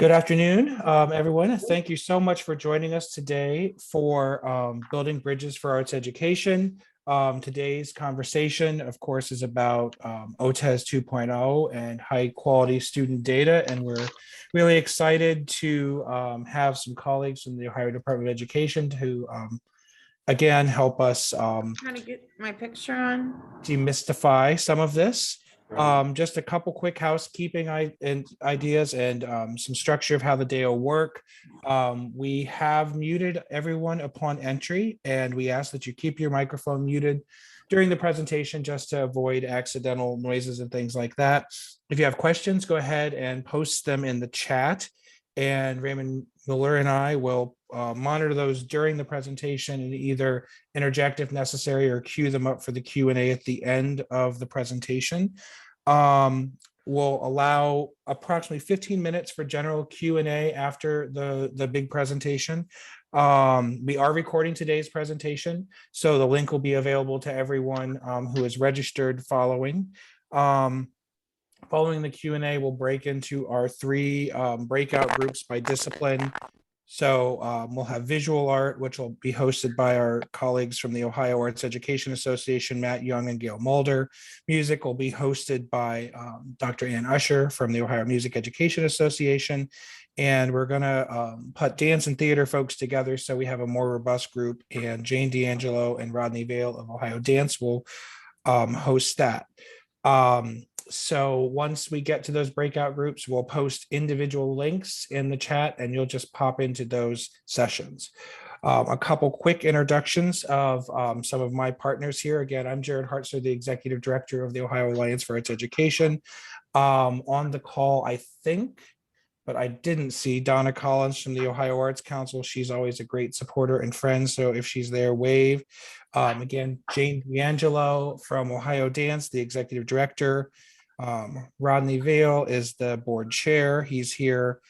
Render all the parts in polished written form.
Good afternoon, everyone. Thank you so much for joining us today for Building Bridges for Arts Education. Today's conversation, of course, is about OTES 2.0 and high quality student data. And we're really excited to have some colleagues from the Ohio Department of Education to, again, help us trying to get my picture on. Demystify some of this. Just a couple quick housekeeping ideas and some structure of how the day will work. We have muted everyone upon entry, and we ask that you keep your microphone muted during the presentation just to avoid accidental noises and things like that. If you have questions, go ahead and post them in the chat, and Raymond Miller and I will monitor those during the presentation and either interject if necessary or queue them up for the Q&A at the end of the presentation. We'll allow approximately 15 minutes for general Q&A after the big presentation. We are recording today's presentation, so the link will be available to everyone who is registered following. Following the Q&A, we'll break into our three breakout groups by discipline. So we'll have visual art, which will be hosted by our colleagues from the Ohio Arts Education Association, Matt Young and Gail Mulder. Music will be hosted by Dr. Ann Usher from the Ohio Music Education Association. And we're gonna put dance and theater folks together so we have a more robust group, and Jane D'Angelo and Rodney Vale of OhioDance will host that. So once we get to those breakout groups, we'll post individual links in the chat and you'll just pop into those sessions. A couple quick introductions of some of my partners here. Again, I'm Jared Hartzler, the Executive Director of the Ohio Alliance for Arts Education. On the call, I think, but I didn't see Donna Collins from the Ohio Arts Council. She's always a great supporter and friend, so if she's there, wave. Again, Jane D'Angelo from OhioDance, the Executive Director. Rodney Vale is the board chair. He's here.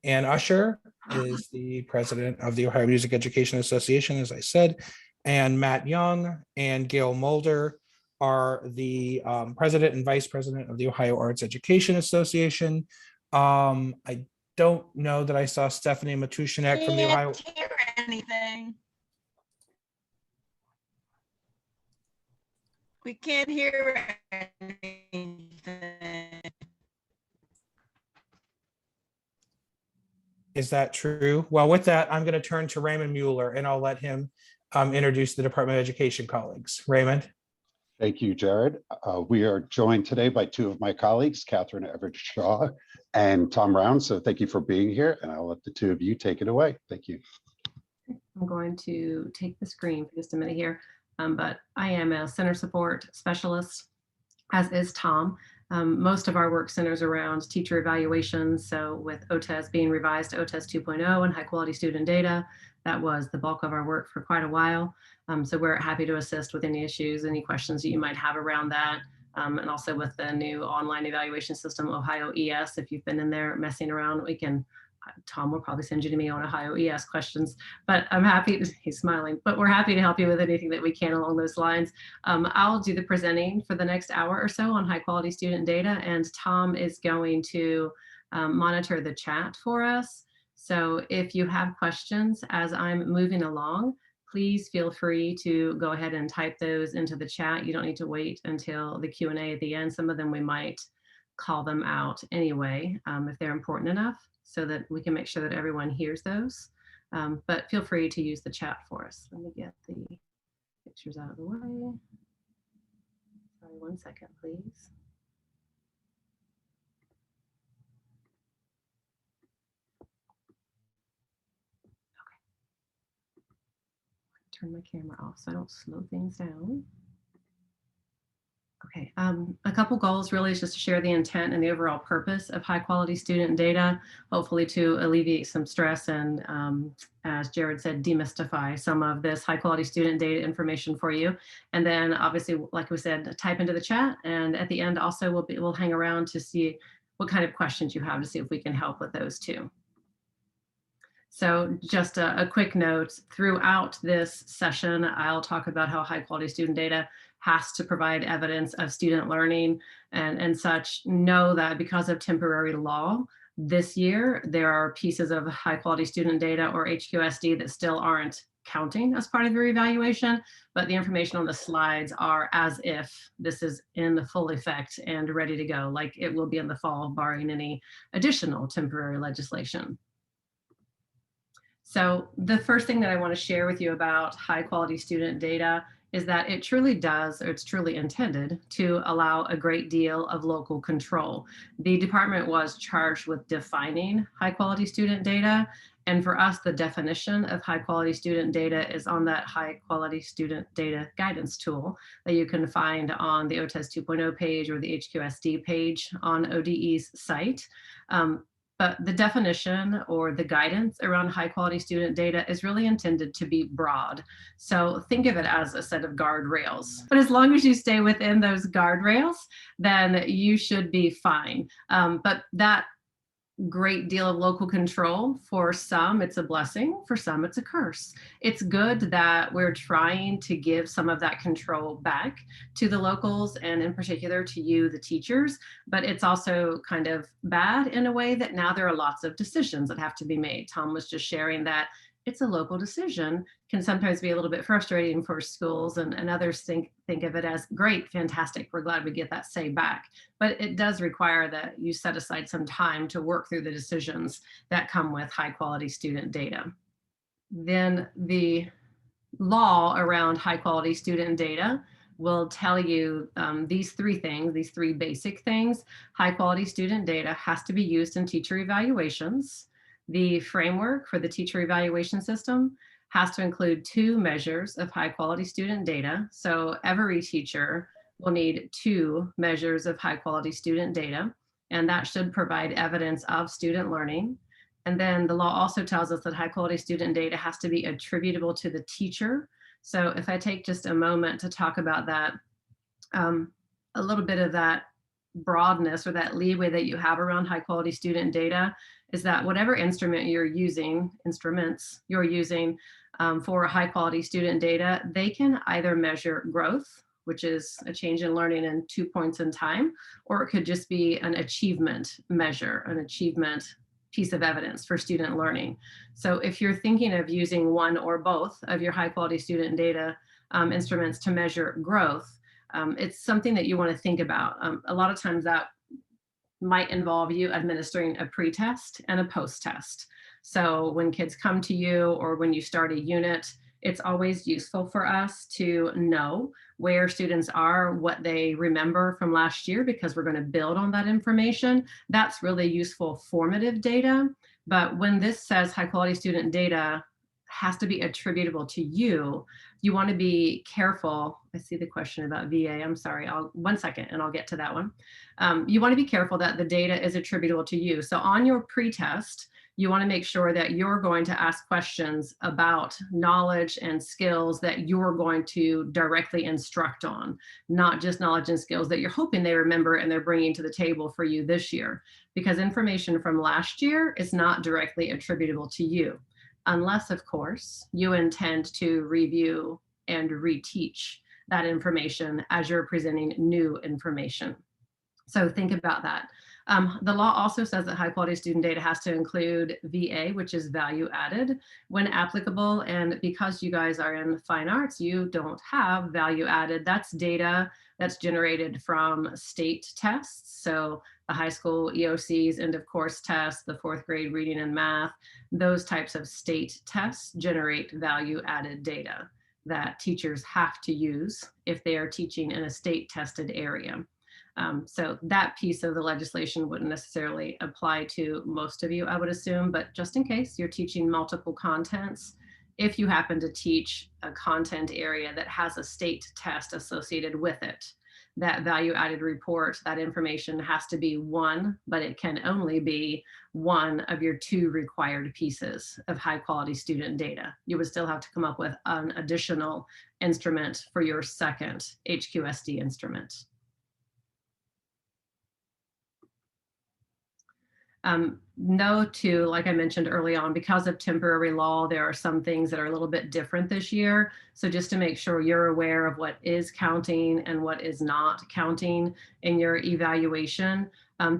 Ann Usher is the president of the Ohio Music Education Association, as I said. And Matt Young and Gail Mulder are the president and vice president of the Ohio Arts Education Association. I don't know that I saw Stephanie Matushanek from the Ohio. Can't hear anything. We can't hear anything. Is that true? Well, with that, I'm going to turn to Raymond Mueller and I'll let him introduce the Department of Education colleagues. Raymond. Thank you, Jared. We are joined today by two of my colleagues, Cathryn Everidge-Shaw and Tom Round. So thank you for being here, and I'll let the two of you take it away. Thank you. I'm going to take the screen for just a minute here, but I am a center support specialist, as is Tom. Most of our work centers around teacher evaluations. So with OTES being revised to OTES 2.0 and high quality student data, that was the bulk of our work for quite a while. So we're happy to assist with any issues, any questions that you might have around that. And also with the new online evaluation system, OhioES, if you've been in there messing around, we can, Tom will probably send you to me on OhioES questions, but I'm happy, he's smiling, but we're happy to help you with anything that we can along those lines. I'll do the presenting for the next hour or so on high quality student data, and Tom is going to monitor the chat for us. So if you have questions as I'm moving along, please feel free to go ahead and type those into the chat. You don't need to wait until the Q&A at the end. Some of them we might call them out anyway, if they're important enough, so that we can make sure that everyone hears those. But feel free to use the chat for us. Let me get the pictures out of the way. Sorry, 1 second, please. Turn my camera off so I don't slow things down. Okay, a couple goals really is just to share the intent and the overall purpose of high quality student data, hopefully to alleviate some stress and, as Jared said, demystify some of this high quality student data information for you. And then obviously, like we said, type into the chat, and at the end also we'll hang around to see what kind of questions you have to see if we can help with those too. So just a quick note, throughout this session, I'll talk about how high quality student data has to provide evidence of student learning and such. Know that because of temporary law, This year, there are pieces of high quality student data or HQSD that still aren't counting as part of your evaluation, but the information on the slides are as if this is in full effect and ready to go, like it will be in the fall, barring any additional temporary legislation. So the first thing that I want to share with you about high quality student data is that it truly does, or it's truly intended to allow a great deal of local control. The department was charged with defining high quality student data. And for us, the definition of high quality student data is on that high quality student data guidance tool that you can find on the OTES 2.0 page or the HQSD page on ODE's site. But the definition or the guidance around high quality student data is really intended to be broad. So think of it as a set of guardrails. But as long as you stay within those guardrails, then you should be fine. But that great deal of local control, for some it's a blessing, for some it's a curse. It's good that we're trying to give some of that control back to the locals and in particular to you, the teachers, but it's also kind of bad in a way that now there are lots of decisions that have to be made. Tom was just sharing that it's a local decision, can sometimes be a little bit frustrating for schools, and others think of it as great, fantastic, we're glad we get that say back. But it does require that you set aside some time to work through the decisions that come with high quality student data. Then the law around high quality student data will tell you these three things, these three basic things. High quality student data has to be used in teacher evaluations. The framework for the teacher evaluation system has to include 2 measures of high quality student data. So every teacher will need 2 measures of high quality student data, and that should provide evidence of student learning. And then the law also tells us that high quality student data has to be attributable to the teacher. So if I take just a moment to talk about that, a little bit of that broadness or that leeway that you have around high quality student data is that whatever instruments you're using for high quality student data, they can either measure growth, which is a change in learning in 2 points in time, or it could just be an achievement measure, an achievement piece of evidence for student learning. So if you're thinking of using one or both of your high quality student data instruments to measure growth, it's something that you want to think about. A lot of times that might involve you administering a pre-test and a post-test. So when kids come to you or when you start a unit, it's always useful for us to know where students are, what they remember from last year, because we're going to build on that information. That's really useful formative data. But when this says high quality student data has to be attributable to you, you want to be careful. I see the question about VA. I'm sorry, 1 second and I'll get to that one. You want to be careful that the data is attributable to you. So on your pre-test, you want to make sure that you're going to ask questions about knowledge and skills that you're going to directly instruct on, not just knowledge and skills that you're hoping they remember and they're bringing to the table for you this year, because information from last year is not directly attributable to you. Unless, of course, you intend to review and reteach that information as you're presenting new information. So think about that. The law also says that high quality student data has to include VA, which is value added when applicable. And because you guys are in fine arts, you don't have value added. That's data that's generated from state tests. So the high school EOCs, end of course tests, the 4th grade reading and math, those types of state tests generate value added data that teachers have to use if they are teaching in a state tested area. So that piece of the legislation wouldn't necessarily apply to most of you, I would assume, but just in case you're teaching multiple contents, if you happen to teach a content area that has a state test associated with it, that value added report, that information has to be one, but it can only be one of your 2 required pieces of high quality student data. You would still have to come up with an additional instrument for your second HQSD instrument. Note too, like I mentioned early on, because of temporary law, there are some things that are a little bit different this year. So just to make sure you're aware of what is counting and what is not counting in your evaluation,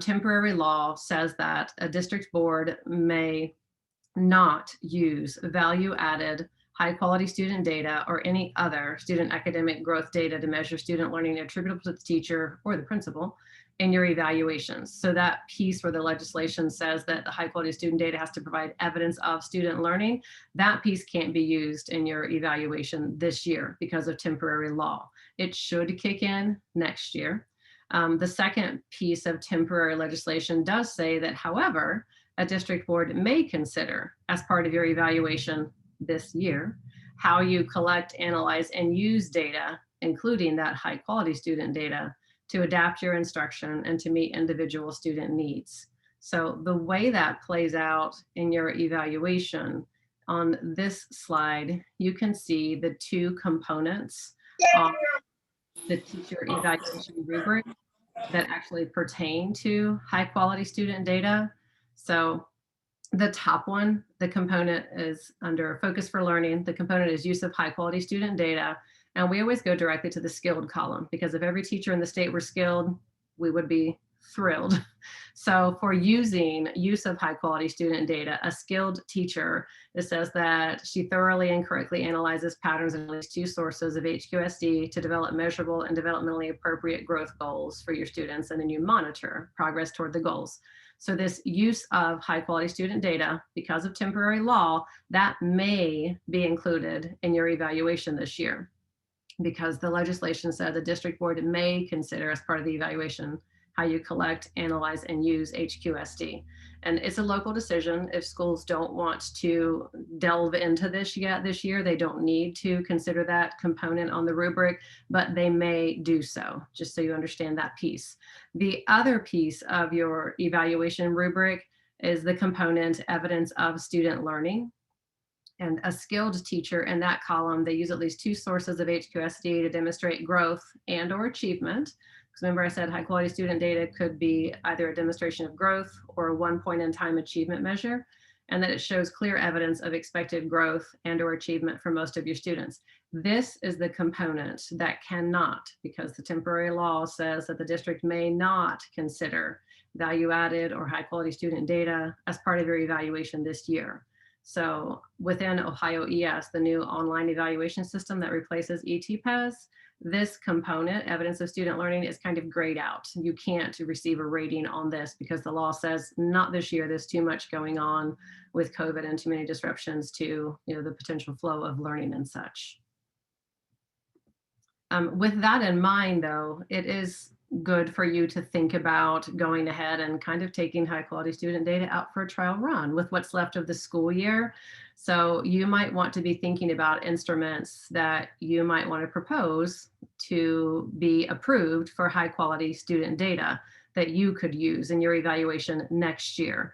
Temporary law says that a district board may not use value-added high-quality student data or any other student academic growth data to measure student learning attributable to the teacher or the principal in your evaluations. So that piece where the legislation says that the high-quality student data has to provide evidence of student learning, that piece can't be used in your evaluation this year because of temporary law. It should kick in next year. The second piece of temporary legislation does say that, however, a district board may consider as part of your evaluation this year how you collect, analyze, and use data, including that high quality student data, to adapt your instruction and to meet individual student needs. So the way that plays out in your evaluation, on this slide, you can see the two components of the teacher evaluation rubric that actually pertain to high quality student data. So the top one, the component is under focus for learning. The component is use of high quality student data. And we always go directly to the skilled column, because if every teacher in the state were skilled, we would be thrilled. So for use of high quality student data, a skilled teacher, it says that she thoroughly and correctly analyzes patterns in at least 2 sources of HQSD to develop measurable and developmentally appropriate growth goals for your students, and then you monitor progress toward the goals. So this use of high quality student data, because of temporary law, that may be included in your evaluation this year, because the legislation said the district board may consider as part of the evaluation how you collect, analyze, and use HQSD. And it's a local decision. If schools don't want to delve into this yet this year, they don't need to consider that component on the rubric, but they may do so, just so you understand that piece. The other piece of your evaluation rubric is the component evidence of student learning. And a skilled teacher in that column, they use at least 2 sources of HQSD to demonstrate growth and or achievement. Because remember I said high quality student data could be either a demonstration of growth or a one point in time achievement measure, and that it shows clear evidence of expected growth and or achievement for most of your students. This is the component that cannot, because the temporary law says that the district may not consider value added or high quality student data as part of your evaluation this year. So within Ohio ES, the new online evaluation system that replaces ETPAS, this component, evidence of student learning, is kind of grayed out. You can't receive a rating on this because the law says not this year. There's too much going on with COVID and too many disruptions to the potential flow of learning and such. With that in mind, though, it is good for you to think about going ahead and kind of taking high quality student data out for a trial run with what's left of the school year. So you might want to be thinking about instruments that you might want to propose to be approved for high quality student data that you could use in your evaluation next year.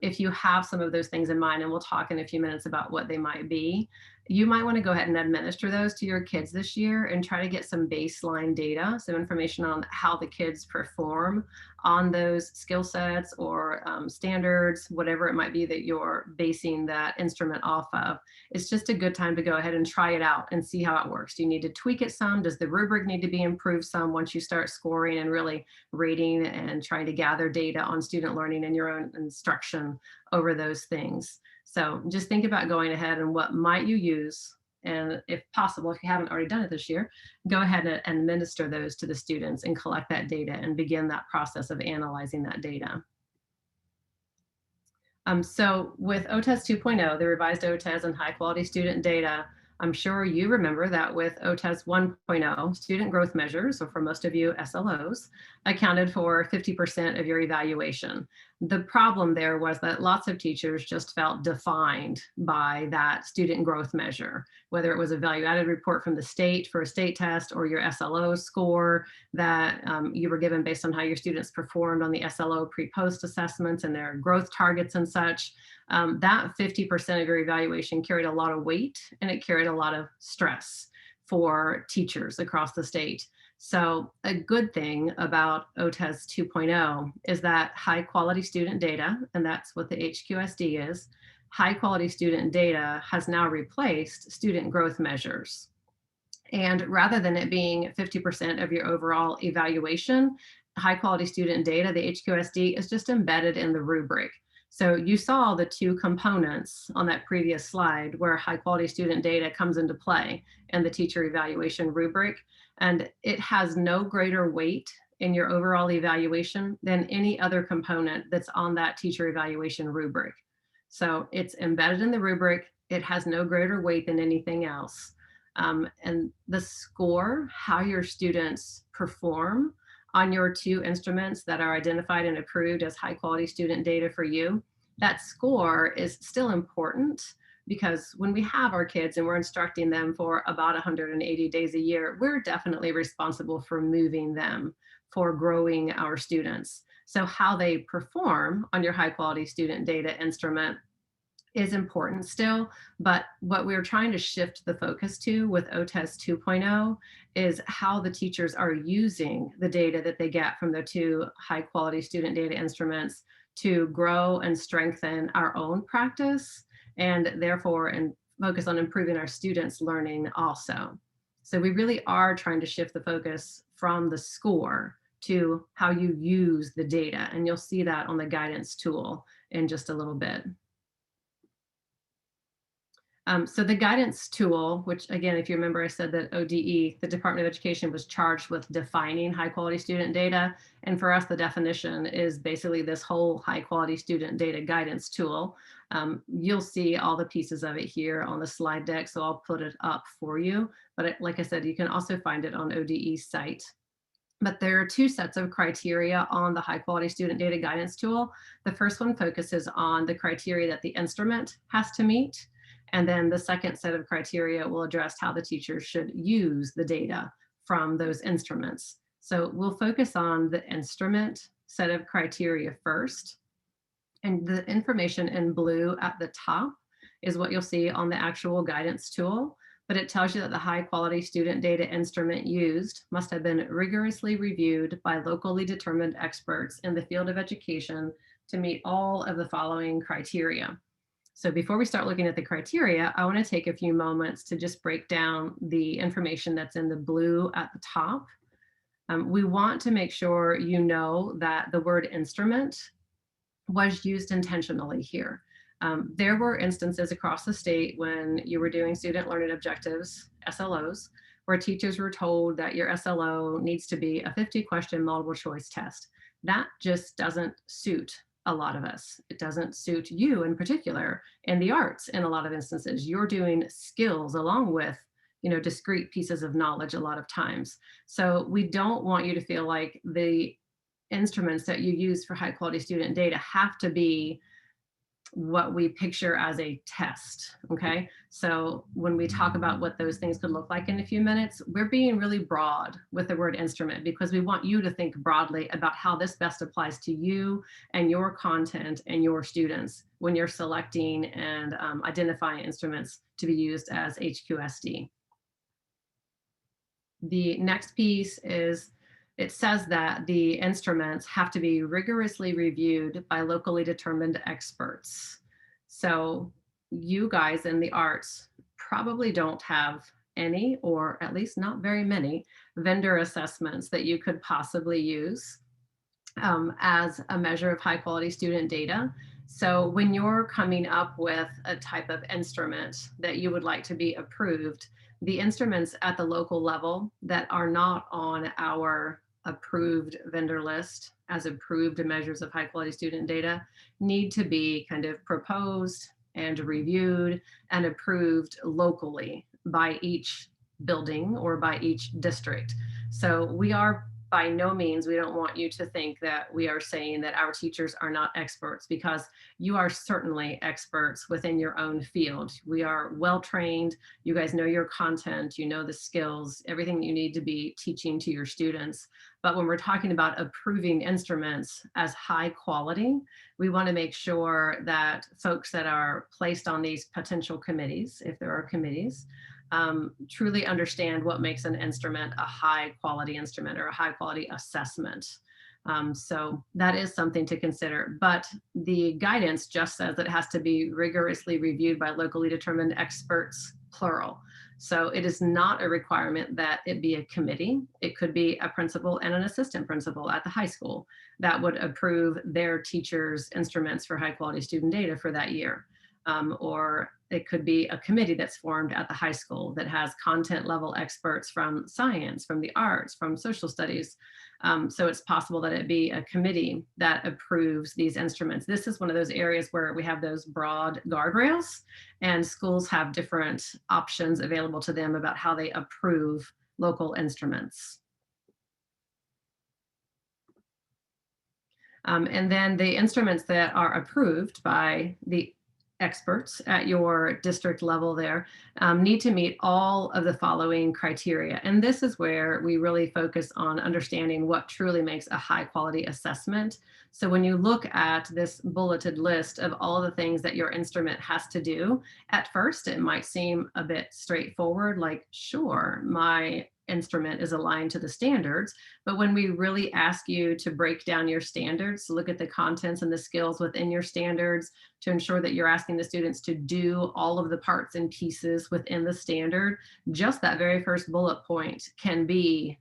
If you have some of those things in mind, and we'll talk in a few minutes about what they might be, you might want to go ahead and administer those to your kids this year and try to get some baseline data, some information on how the kids perform on those skill sets or standards, whatever it might be that you're basing that instrument off of. It's just a good time to go ahead and try it out and see how it works. Do you need to tweak it some? Does the rubric need to be improved some once you start scoring and really rating and trying to gather data on student learning and your own instruction over those things? So just think about going ahead and what might you use, and if possible, if you haven't already done it this year, go ahead and administer those to the students and collect that data and begin that process of analyzing that data. So with OTES 2.0, the revised OTES and high quality student data, I'm sure you remember that with OTES 1.0, student growth measures, or for most of you, SLOs, accounted for 50% of your evaluation. The problem there was that lots of teachers just felt defined by that student growth measure, whether it was a value-added report from the state for a state test or your SLO score that you were given based on how your students performed on the SLO pre-post assessments and their growth targets and such. That 50% of your evaluation carried a lot of weight, and it carried a lot of stress for teachers across the state. So a good thing about OTES 2.0 is that high quality student data, and that's what the HQSD is, high quality student data has now replaced student growth measures. And rather than it being 50% of your overall evaluation, high quality student data, the HQSD, is just embedded in the rubric. So you saw the two components on that previous slide where high quality student data comes into play in the teacher evaluation rubric, and it has no greater weight in your overall evaluation than any other component that's on that teacher evaluation rubric. So it's embedded in the rubric. It has no greater weight than anything else. And the score, how your students perform on your two instruments that are identified and approved as high quality student data for you, that score is still important, because when we have our kids and we're instructing them for about 180 days a year, we're definitely responsible for moving them, for growing our students. So how they perform on your high quality student data instrument is important still, but what we're trying to shift the focus to with OTES 2.0 is how the teachers are using the data that they get from the two high quality student data instruments to grow and strengthen our own practice, and therefore and focus on improving our students' learning also. So we really are trying to shift the focus from the score to how you use the data, and you'll see that on the guidance tool in just a little bit. So the guidance tool, which again, if you remember, I said that ODE, the Department of Education, was charged with defining high quality student data. And for us, the definition is basically this whole high quality student data guidance tool. You'll see all the pieces of it here on the slide deck, so I'll put it up for you. But like I said, you can also find it on ODE's site. But there are two sets of criteria on the high quality student data guidance tool. The first one focuses on the criteria that the instrument has to meet. And then the second set of criteria will address how the teachers should use the data from those instruments. So we'll focus on the instrument set of criteria first. And the information in blue at the top is what you'll see on the actual guidance tool, but it tells you that the high quality student data instrument used must have been rigorously reviewed by locally determined experts in the field of education to meet all of the following criteria. So before we start looking at the criteria, I want to take a few moments to just break down the information that's in the blue at the top. We want to make sure you know that the word instrument was used intentionally here. There were instances across the state when you were doing student learning objectives, SLOs, where teachers were told that your SLO needs to be a 50-question multiple choice test. That just doesn't suit a lot of us. It doesn't suit you in particular in the arts. In a lot of instances, you're doing skills along with, discrete pieces of knowledge a lot of times. So we don't want you to feel like the instruments that you use for high quality student data have to be what we picture as a test, okay? So when we talk about what those things could look like in a few minutes, we're being really broad with the word instrument because we want you to think broadly about how this best applies to you and your content and your students when you're selecting and identifying instruments to be used as HQSD. The next piece is it says that the instruments have to be rigorously reviewed by locally determined experts. So you guys in the arts probably don't have any, or at least not very many, vendor assessments that you could possibly use as a measure of high quality student data. So when you're coming up with a type of instrument that you would like to be approved, the instruments at the local level that are not on our approved vendor list as approved measures of high quality student data need to be kind of proposed and reviewed and approved locally by each building or by each district. So we are by no means, we don't want you to think that we are saying that our teachers are not experts, because you are certainly experts within your own field. We are well-trained. You guys know your content, you know the skills, everything that you need to be teaching to your students. But when we're talking about approving instruments as high quality, we want to make sure that folks that are placed on these potential committees, if there are committees, truly understand what makes an instrument a high quality instrument or a high quality assessment. So that is something to consider, but the guidance just says that it has to be rigorously reviewed by locally determined experts, plural. So it is not a requirement that it be a committee. It could be a principal and an assistant principal at the high school that would approve their teachers' instruments for high quality student data for that year. Or it could be a committee that's formed at the high school that has content level experts from science, from the arts, from social studies. So it's possible that it be a committee that approves these instruments. This is one of those areas where we have those broad guardrails, and schools have different options available to them about how they approve local instruments. And then the instruments that are approved by the experts at your district level there need to meet all of the following criteria. And this is where we really focus on understanding what truly makes a high quality assessment. So when you look at this bulleted list of all the things that your instrument has to do, at first it might seem a bit straightforward, like, sure, my instrument is aligned to the standards. But when we really ask you to break down your standards, to look at the contents and the skills within your standards, to ensure that you're asking the students to do all of the parts and pieces within the standard, just that very first bullet point can be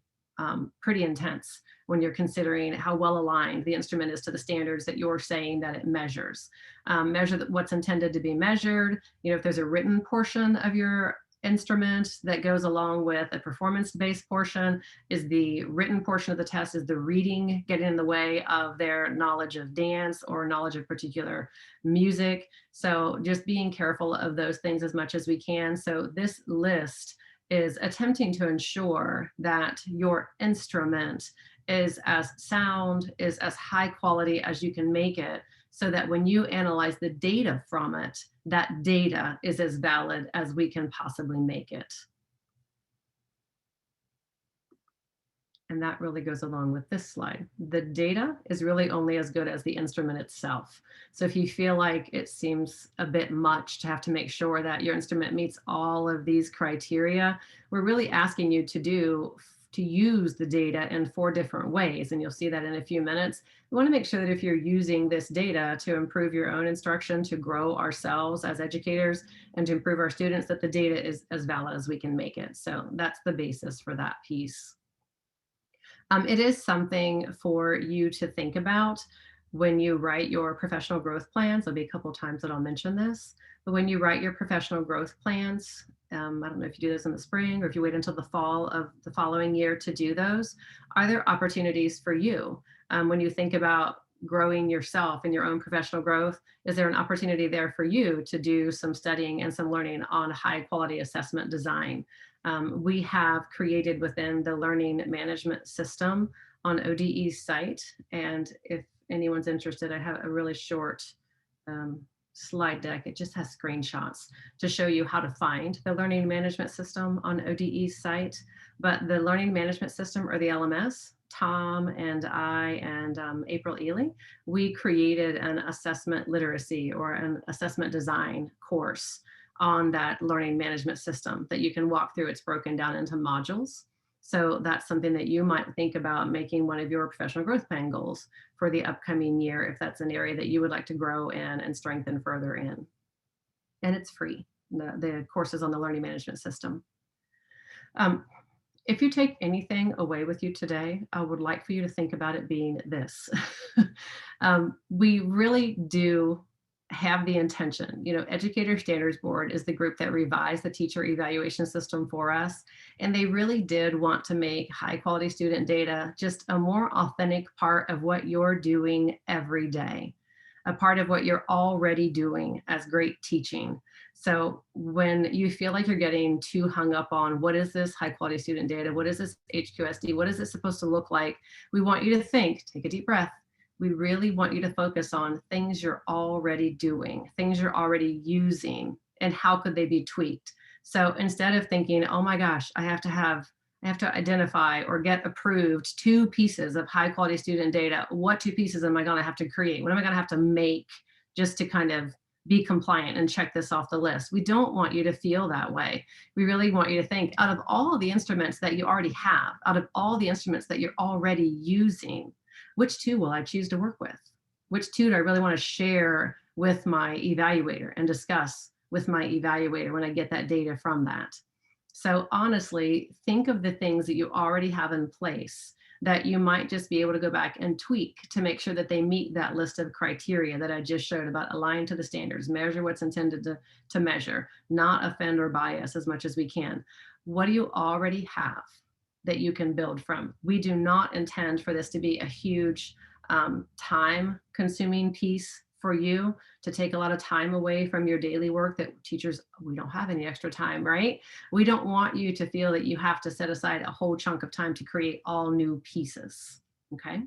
pretty intense when you're considering how well aligned the instrument is to the standards that you're saying that it measures. Measure what's intended to be measured. You know, if there's a written portion of your instrument that goes along with a performance-based portion, is the written portion of the test, is the reading getting in the way of their knowledge of dance or knowledge of particular music? So just being careful of those things as much as we can. So this list is attempting to ensure that your instrument is as sound, is as high quality as you can make it, so that when you analyze the data from it, that data is as valid as we can possibly make it. And that really goes along with this slide. The data is really only as good as the instrument itself. So if you feel like it seems a bit much to have to make sure that your instrument meets all of these criteria, we're really asking you to use the data in 4 different ways. And you'll see that in a few minutes. We want to make sure that if you're using this data to improve your own instruction, to grow ourselves as educators, and to improve our students, that the data is as valid as we can make it. So that's the basis for that piece. It is something for you to think about when you write your professional growth plans. There'll be a couple of times that I'll mention this, but when you write your professional growth plans, I don't know if you do this in the spring or if you wait until the fall of the following year to do those, are there opportunities for you? When you think about growing yourself and your own professional growth, is there an opportunity there for you to do some studying and some learning on high quality assessment design? We have created within the learning management system on ODE's site. And if anyone's interested, I have a really short slide deck. It just has screenshots to show you how to find the learning management system on ODE's site. But the learning management system, or the LMS, Tom and I and April Ely, we created an assessment literacy or an assessment design course on that learning management system that you can walk through. It's broken down into modules. So that's something that you might think about making one of your professional growth plan goals for the upcoming year, if that's an area that you would like to grow in and strengthen further in. And it's free, the courses on the learning management system. If you take anything away with you today, I would like for you to think about it being this. We really do have the intention, Educator Standards Board is the group that revised the teacher evaluation system for us. And they really did want to make high quality student data just a more authentic part of what you're doing every day, a part of what you're already doing as great teaching. So when you feel like you're getting too hung up on what is this high quality student data, what is this HQSD, what is it supposed to look like, we want you to think, take a deep breath. We really want you to focus on things you're already doing, things you're already using, and how could they be tweaked. So instead of thinking, oh my gosh, I have to identify or get approved 2 pieces of high quality student data, what 2 pieces am I going to have to create? What am I going to have to make just to kind of be compliant and check this off the list? We don't want you to feel that way. We really want you to think, out of all of the instruments that you already have, out of all the instruments that you're already using, which 2 will I choose to work with? Which 2 do I really want to share with my evaluator and discuss with my evaluator when I get that data from that? So honestly, think of the things that you already have in place that you might just be able to go back and tweak to make sure that they meet that list of criteria that I just showed about align to the standards, measure what's intended to measure, not offend or bias as much as we can. What do you already have that you can build from? We do not intend for this to be a huge time consuming piece for you, to take a lot of time away from your daily work that teachers, we don't have any extra time, right? We don't want you to feel that you have to set aside a whole chunk of time to create all new pieces, okay?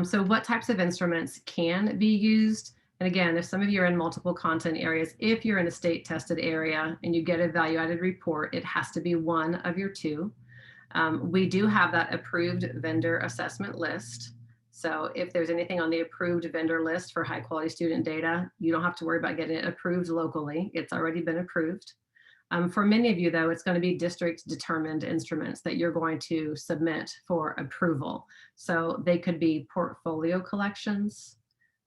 So what types of instruments can be used? And again, if some of you are in multiple content areas, if you're in a state tested area and you get a value added report, it has to be one of your two. We do have that approved vendor assessment list. So if there's anything on the approved vendor list for high quality student data, you don't have to worry about getting it approved locally. It's already been approved. For many of you though, it's going to be district determined instruments that you're going to submit for approval. So they could be portfolio collections,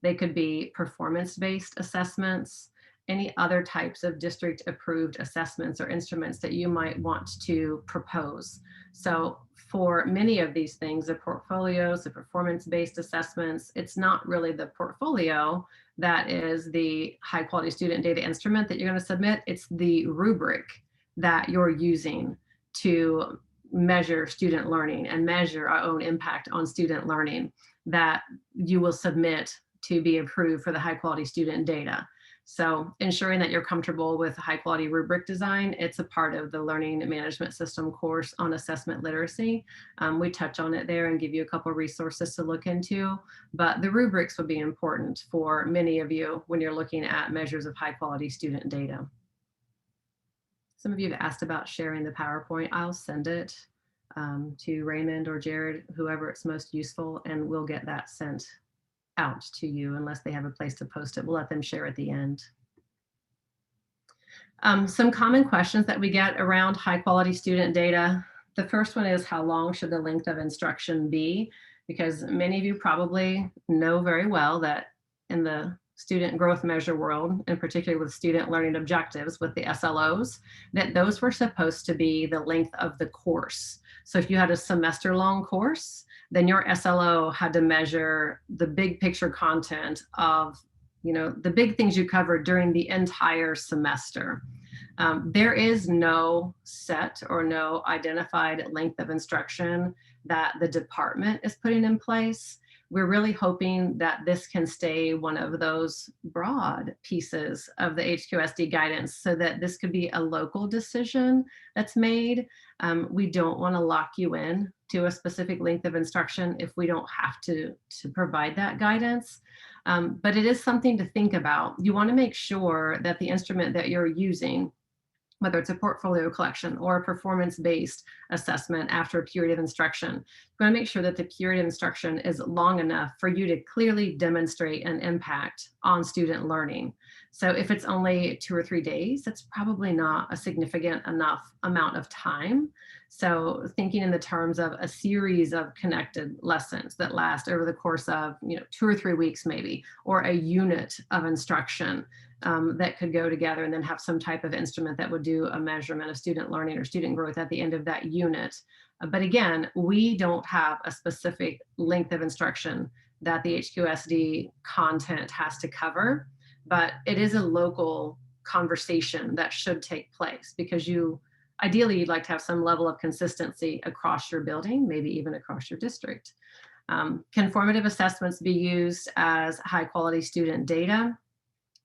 they could be performance-based assessments, any other types of district approved assessments or instruments that you might want to propose. So for many of these things, the portfolios, the performance-based assessments, it's not really the portfolio that is the high quality student data instrument that you're going to submit. It's the rubric that you're using to measure student learning and measure our own impact on student learning that you will submit to be approved for the high quality student data. So ensuring that you're comfortable with high quality rubric design, it's a part of the learning management system course on assessment literacy. We touch on it there and give you a couple of resources to look into, but the rubrics would be important for many of you when you're looking at measures of high quality student data. Some of you have asked about sharing the PowerPoint. I'll send it to Raymond or Jared, whoever it's most useful, and we'll get that sent out to you unless they have a place to post it. We'll let them share at the end. Some common questions that we get around high quality student data. The first one is, how long should the length of instruction be? Because many of you probably know very well that in the student growth measure world, and particularly with student learning objectives with the SLOs, that those were supposed to be the length of the course. So if you had a semester long course, then your SLO had to measure the big picture content of, you know, the big things you covered during the entire semester. There is no set or no identified length of instruction that the department is putting in place. We're really hoping that this can stay one of those broad pieces of the HQSD guidance so that this could be a local decision that's made. We don't want to lock you in to a specific length of instruction if we don't have to provide that guidance. But it is something to think about. You want to make sure that the instrument that you're using, whether it's a portfolio collection or a performance-based assessment after a period of instruction, you want to make sure that the period of instruction is long enough for you to clearly demonstrate an impact on student learning. So if it's only 2 or 3 days, that's probably not a significant enough amount of time. So thinking in the terms of a series of connected lessons that last over the course of 2 or 3 weeks maybe, or a unit of instruction that could go together and then have some type of instrument that would do a measurement of student learning or student growth at the end of that unit. But again, we don't have a specific length of instruction that the HQSD content has to cover, but it is a local conversation that should take place because ideally you'd like to have some level of consistency across your building, maybe even across your district. Can formative assessments be used as high quality student data?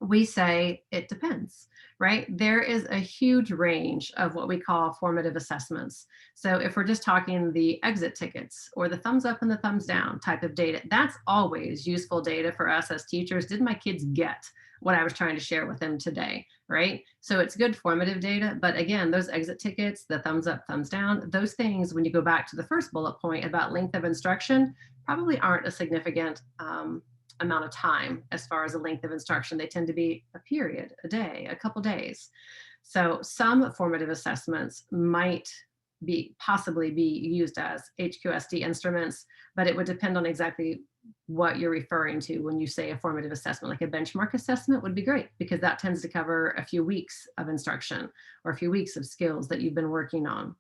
We say it depends, right? There is a huge range of what we call formative assessments. So if we're just talking the exit tickets or the thumbs up and the thumbs down type of data, that's always useful data for us as teachers. Did my kids get what I was trying to share with them today, right? So it's good formative data, but again, those exit tickets, the thumbs up, thumbs down, those things, when you go back to the first bullet point about length of instruction, probably aren't a significant amount of time as far as the length of instruction. They tend to be a period, a day, a couple days. So some formative assessments might possibly be used as HQSD instruments, but it would depend on exactly what you're referring to when you say a formative assessment. Like a benchmark assessment would be great because that tends to cover a few weeks of instruction or a few weeks of skills that you've been working on.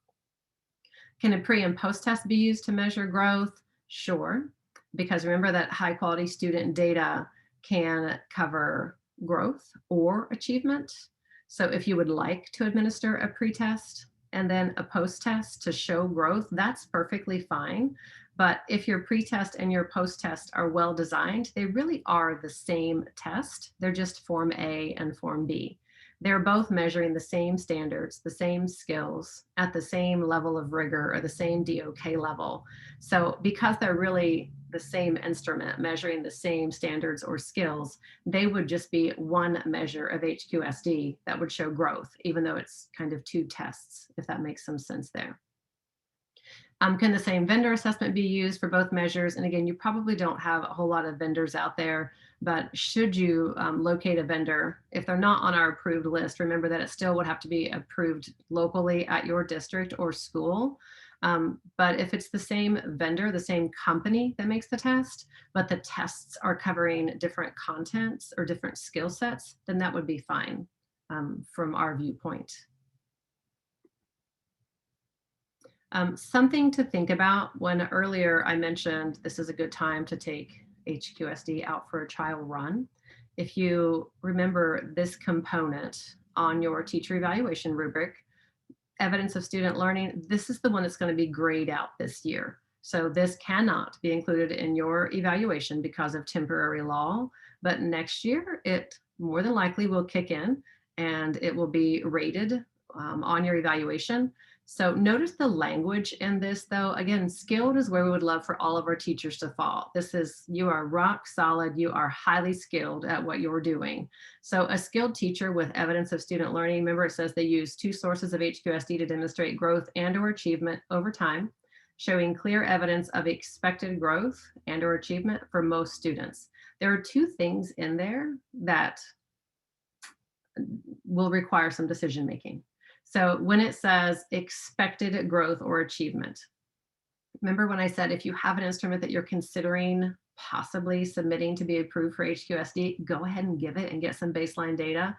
Can a pre and post test be used to measure growth? Sure, because remember that high quality student data can cover growth or achievement. So if you would like to administer a pre-test and then a post-test to show growth, that's perfectly fine. But if your pre-test and your post-test are well designed, they really are the same test. They're just Form A and Form B. They're both measuring the same standards, the same skills at the same level of rigor or the same DOK level. So because they're really the same instrument measuring the same standards or skills, they would just be one measure of HQSD that would show growth, even though it's kind of two tests, if that makes some sense there. Can the same vendor assessment be used for both measures? And again, you probably don't have a whole lot of vendors out there, but should you locate a vendor, if they're not on our approved list, remember that it still would have to be approved locally at your district or school. But if it's the same vendor, the same company that makes the test, but the tests are covering different contents or different skill sets, then that would be fine from our viewpoint. Something to think about when earlier I mentioned this is a good time to take HQSD out for a trial run. If you remember this component on your teacher evaluation rubric, evidence of student learning, this is the one that's going to be grayed out this year. So this cannot be included in your evaluation because of temporary law, but next year it more than likely will kick in and it will be rated on your evaluation. So notice the language in this though. Again, skilled is where we would love for all of our teachers to fall. This is, you are rock solid, you are highly skilled at what you're doing. So a skilled teacher with evidence of student learning, remember it says they use two sources of HQSD to demonstrate growth and or achievement over time, showing clear evidence of expected growth and or achievement for most students. There are two things in there that will require some decision making. So when it says expected growth or achievement, remember when I said if you have an instrument that you're considering possibly submitting to be approved for HQSD, go ahead and give it and get some baseline data.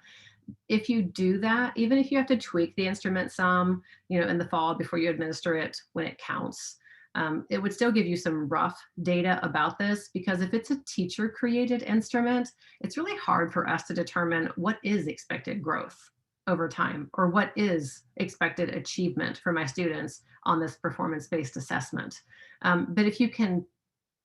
If you do that, even if you have to tweak the instrument some, in the fall before you administer it when it counts, it would still give you some rough data about this, because if it's a teacher created instrument, it's really hard for us to determine what is expected growth over time or what is expected achievement for my students on this performance-based assessment. But if you can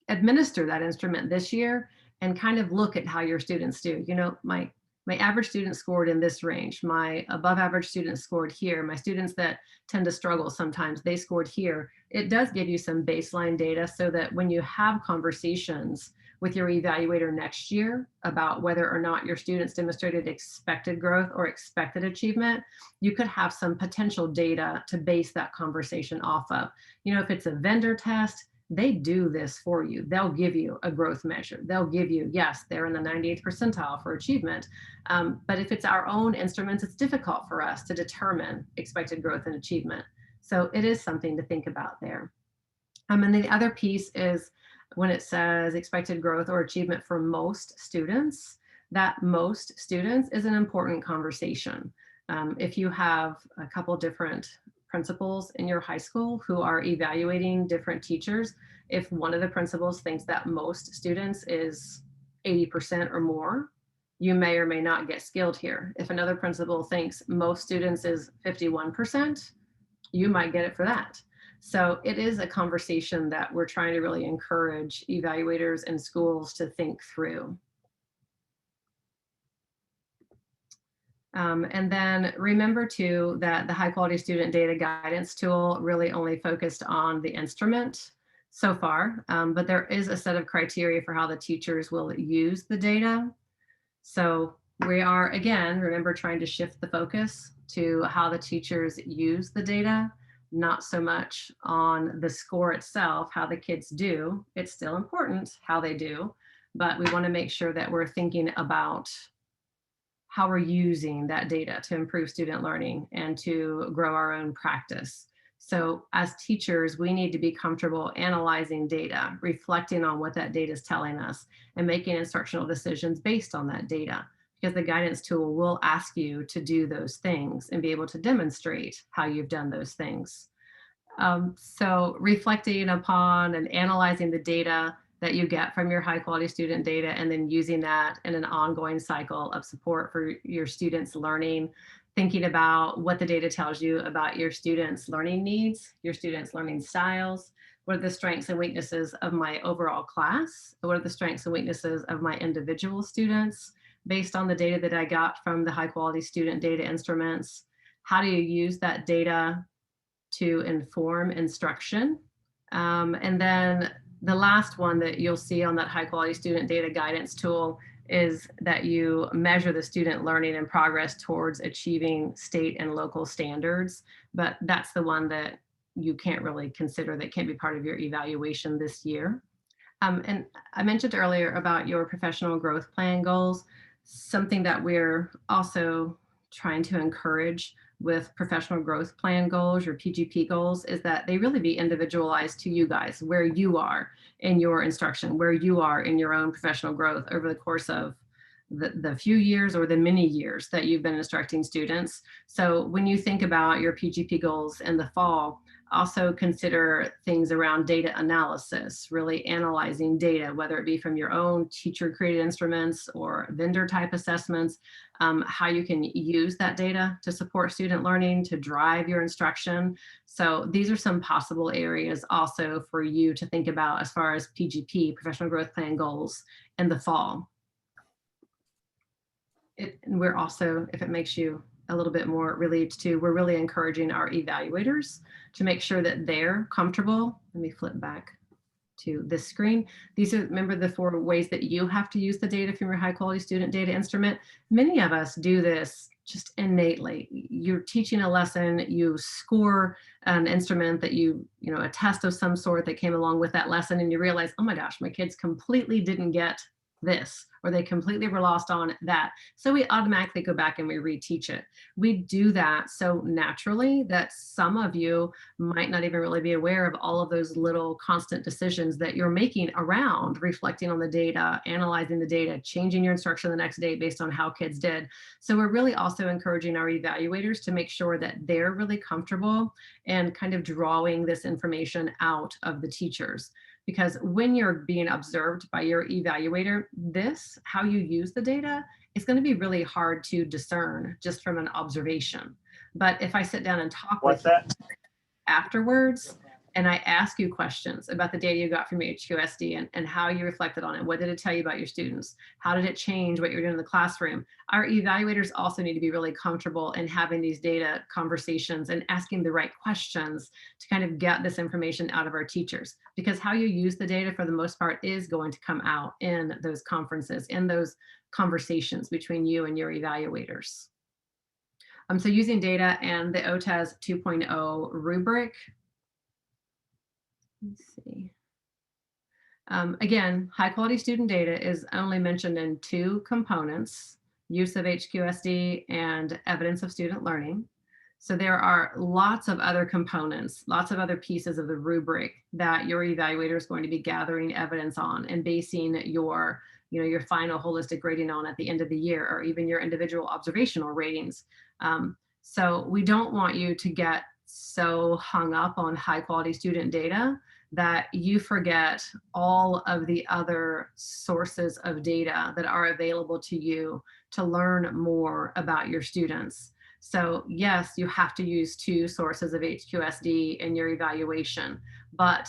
administer that instrument this year and kind of look at how your students do, my average student scored in this range, my above average students scored here, my students that tend to struggle sometimes, they scored here. It does give you some baseline data so that when you have conversations with your evaluator next year about whether or not your students demonstrated expected growth or expected achievement, you could have some potential data to base that conversation off of. If it's a vendor test, they do this for you. They'll give you a growth measure. They'll give you, yes, they're in the 98th percentile for achievement. But if it's our own instruments, it's difficult for us to determine expected growth and achievement. So it is something to think about there. And the other piece is when it says expected growth or achievement for most students, that most students is an important conversation. If you have a couple different principals in your high school who are evaluating different teachers, if one of the principals thinks that most students is 80% or more, you may or may not get skilled here. If another principal thinks most students is 51%, you might get it for that. So it is a conversation that we're trying to really encourage evaluators and schools to think through. And then remember too that the high quality student data guidance tool really only focused on the instrument so far, but there is a set of criteria for how the teachers will use the data. So we are, again, remember, trying to shift the focus to how the teachers use the data, not so much on the score itself, how the kids do. It's still important how they do, but we want to make sure that we're thinking about how we're using that data to improve student learning and to grow our own practice. So as teachers, we need to be comfortable analyzing data, reflecting on what that data is telling us, and making instructional decisions based on that data, because the guidance tool will ask you to do those things and be able to demonstrate how you've done those things. So reflecting upon and analyzing the data that you get from your high quality student data, and then using that in an ongoing cycle of support for your students' learning, thinking about what the data tells you about your students' learning needs, your students' learning styles. What are the strengths and weaknesses of my overall class? What are the strengths and weaknesses of my individual students based on the data that I got from the high quality student data instruments? How do you use that data to inform instruction? And then the last one that you'll see on that high quality student data guidance tool is that you measure the student learning and progress towards achieving state and local standards. But that's the one that you can't really consider, that can't be part of your evaluation this year. And I mentioned earlier about your professional growth plan goals. Something that we're also trying to encourage with professional growth plan goals or PGP goals is that they really be individualized to you guys, where you are in your instruction, where you are in your own professional growth over the course of the few years or the many years that you've been instructing students. So when you think about your PGP goals in the fall, also consider things around data analysis, really analyzing data, whether it be from your own teacher created instruments or vendor type assessments, how you can use that data to support student learning, to drive your instruction. So these are some possible areas also for you to think about as far as PGP, professional growth plan goals, in the fall. We're also, if it makes you a little bit more relieved too, we're really encouraging our evaluators to make sure that they're comfortable. Let me flip back to this screen. These are, remember, the 4 ways that you have to use the data from your high quality student data instrument. Many of us do this just innately. You're teaching a lesson, you score an instrument that a test of some sort that came along with that lesson, and you realize, oh my gosh, my kids completely didn't get this, or they completely were lost on that. So we automatically go back and we reteach it. We do that so naturally that some of you might not even really be aware of all of those little constant decisions that you're making around reflecting on the data, analyzing the data, changing your instruction the next day based on how kids did. So we're really also encouraging our evaluators to make sure that they're really comfortable and kind of drawing this information out of the teachers. Because when you're being observed by your evaluator, how you use the data, is going to be really hard to discern just from an observation. But if I sit down and talk with you afterwards, and I ask you questions about the data you got from your HQSD and how you reflected on it, what did it tell you about your students? How did it change what you're doing in the classroom? Our evaluators also need to be really comfortable in having these data conversations and asking the right questions to kind of get this information out of our teachers, because how you use the data for the most part is going to come out in those conferences, in those conversations between you and your evaluators. So using data and the OTES 2.0 rubric. Let's see. Again, high quality student data is only mentioned in 2 components: use of HQSD and evidence of student learning. So there are lots of other components, lots of other pieces of the rubric that your evaluator is going to be gathering evidence on and basing your final holistic rating on at the end of the year, or even your individual observational ratings. So we don't want you to get so hung up on high quality student data that you forget all of the other sources of data that are available to you to learn more about your students. So yes, you have to use 2 sources of HQSD in your evaluation, but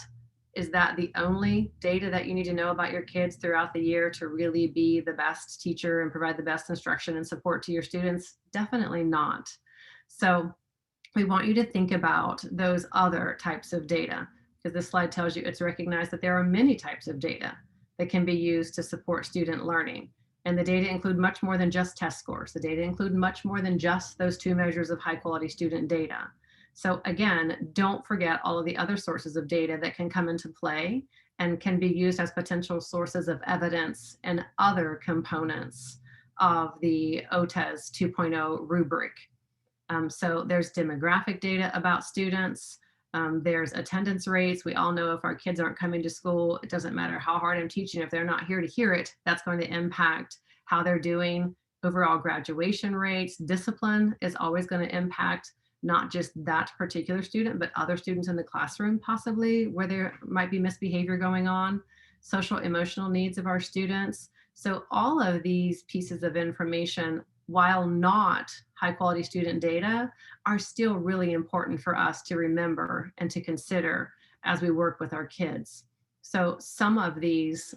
is that the only data that you need to know about your kids throughout the year to really be the best teacher and provide the best instruction and support to your students? Definitely not. So we want you to think about those other types of data, because this slide tells you it's recognized that there are many types of data that can be used to support student learning. And the data include much more than just test scores. The data include much more than just those 2 measures of high quality student data. So again, don't forget all of the other sources of data that can come into play and can be used as potential sources of evidence and other components of the OTES 2.0 rubric. So there's demographic data about students. There's attendance rates. We all know if our kids aren't coming to school, it doesn't matter how hard I'm teaching. If they're not here to hear it, that's going to impact how they're doing. Overall graduation rates. Discipline is always going to impact not just that particular student, but other students in the classroom, possibly where there might be misbehavior going on. Social emotional needs of our students. So all of these pieces of information, while not high quality student data, are still really important for us to remember and to consider as we work with our kids. So some of these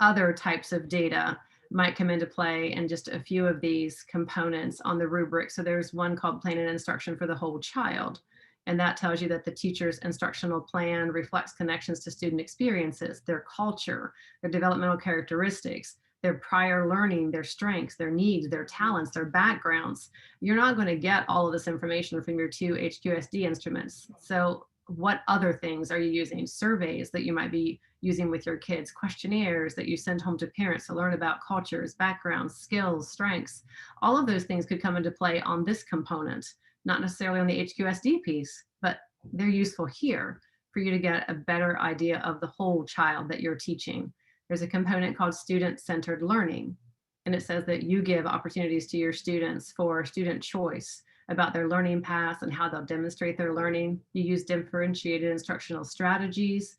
other types of data might come into play in just a few of these components on the rubric. So there's one called Plan and Instruction for the Whole Child. And that tells you that the teacher's instructional plan reflects connections to student experiences, their culture, their developmental characteristics, their prior learning, their strengths, their needs, their talents, their backgrounds. You're not going to get all of this information from your 2 HQSD instruments. So what other things are you using? Surveys that you might be using with your kids, questionnaires that you send home to parents to learn about cultures, backgrounds, skills, strengths. All of those things could come into play on this component, not necessarily on the HQSD piece, but they're useful here for you to get a better idea of the whole child that you're teaching. There's a component called Student-Centered Learning, and it says that you give opportunities to your students for student choice about their learning paths and how they'll demonstrate their learning. You use differentiated instructional strategies.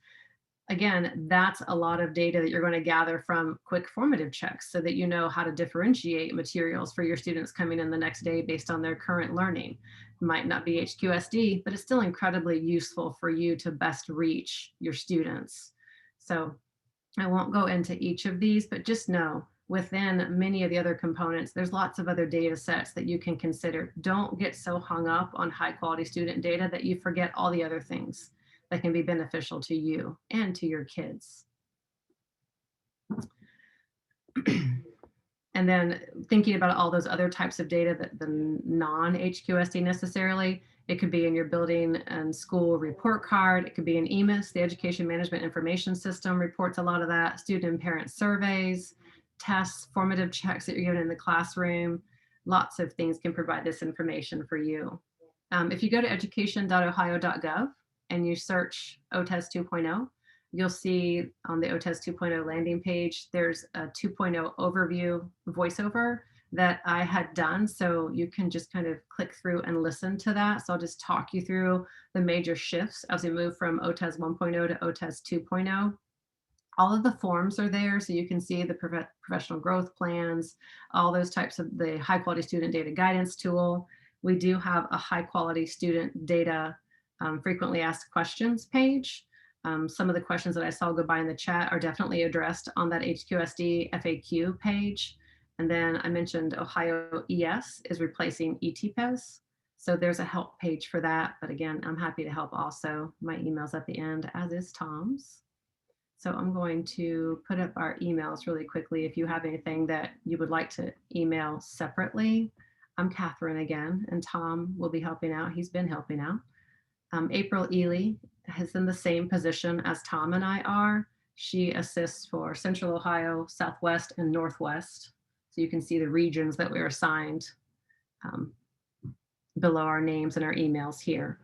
Again, that's a lot of data that you're going to gather from quick formative checks so that you know how to differentiate materials for your students coming in the next day based on their current learning. It might not be HQSD, but it's still incredibly useful for you to best reach your students. So I won't go into each of these, but just know within many of the other components, there's lots of other data sets that you can consider. Don't get so hung up on high quality student data that you forget all the other things that can be beneficial to you and to your kids. And then thinking about all those other types of data, that the non-HQSD necessarily, it could be in your building and school report card. It could be in EMIS, the Education Management Information System reports a lot of that, student and parent surveys, tests, formative checks that you're given in the classroom. Lots of things can provide this information for you. If you go to education.ohio.gov and you search OTES 2.0, you'll see on the OTES 2.0 landing page, there's a 2.0 overview voiceover that I had done. So you can just kind of click through and listen to that. So I'll just talk you through the major shifts as we move from OTES 1.0 to OTES 2.0. All of the forms are there, so you can see the professional growth plans, all those types of the high quality student data guidance tool. We do have a high quality student data frequently asked questions page. Some of the questions that I saw go by in the chat are definitely addressed on that HQSD FAQ page. And then I mentioned Ohio ES is replacing ETPES. So there's a help page for that. But again, I'm happy to help also. My email's at the end, as is Tom's. So I'm going to put up our emails really quickly. If you have anything that you would like to email separately, I'm Cathryn again, and Tom will be helping out. He's been helping out. April Ely is in the same position as Tom and I are. She assists for Central Ohio, Southwest, and Northwest. So you can see the regions that we're assigned below our names and our emails here.